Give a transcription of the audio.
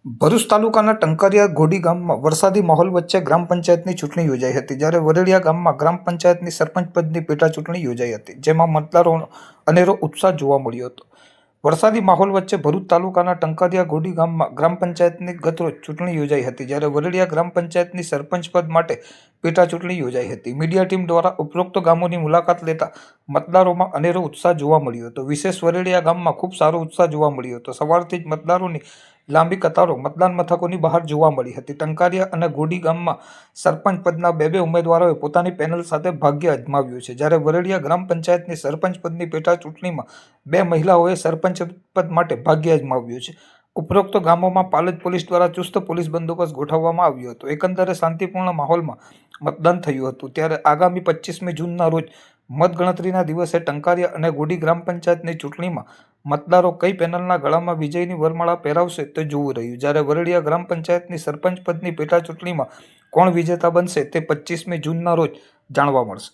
ભરૂચ તાલુકાના ટંકારિયા ઘોડી ગામમાં વરસાદી માહોલ વચ્ચે ગ્રામ પંચાયતની ચૂંટણી યોજાઈ હતી, જ્યારે વરેડિયા ગામમાં ગ્રામ પંચાયતની સરપંચ પદની પેટા ચૂંટણી યોજાઈ હતી, જેમાં મતદારોનો અનેરો ઉત્સાહ જોવા મળ્યો હતો. વરસાદી માહોલ વચ્ચે ભરૂચ તાલુકાના ટંકારિયા ઘોડી ગામમાં ગ્રામ પંચાયતની ગતરોજ ચૂંટણી યોજાઈ હતી, જ્યારે વરેડિયા ગ્રામ પંચાયતની સરપંચ પદ માટે પેટા ચૂંટણી યોજાઈ હતી. મીડિયા ટીમ દ્વારા ઉપરોક્ત ગામોની મુલાકાત લેતા મતદારોમાં અનેરો ઉત્સાહ જોવા મળ્યો હતો. વિશેષ વરેડિયા ગામમાં ખૂબ સારો ઉત્સાહ જોવા મળ્યો હતો. સવારથી જ મતદારોની લાંબી કતારો મતદાન મથકોની બહાર જોવા મળી હતી. ટંકારિયા અને ઘોડી ગામમાં સરપંચ પદના બે ઉમેદવારોએ પોતાની પેનલ સાથે ભાગ્ય અજમાવ્યું છે, જ્યારે વરેડિયા ગ્રામ પંચાયતની સરપંચ પદની પેટા ચૂંટણીમાં 2 મહિલાઓએ સરપંચ પદ માટે ભાગ્ય અજમાવ્યું છે. ઉપરોક્ત ગામોમાં પાલજ પોલીસ દ્વારા ચુસ્ત પોલીસ બંદોબસ્ત ગોઠવવામાં આવ્યો હતો. એકંદરે શાંતિપૂર્ણ માહોલમાં મતદાન થયું હતું. ત્યારે આગામી 25મી જૂનના રોજ મતગણતરીના દિવસે ટંકારિયા અને ઘોડી ગ્રામ પંચાયતની ચૂંટણીમાં મતદારો કઈ પેનલના ગળામાં વિજયની વરમાળા પહેરાવશે તે જોવું રહ્યું. જ્યારે વરેડિયા ગ્રામ પંચાયતની સરપંચ પદની પેટા ચૂંટણીમાં કોણ વિજેતા બનશે તે 25મી જૂનના રોજ જાણવા મળશે.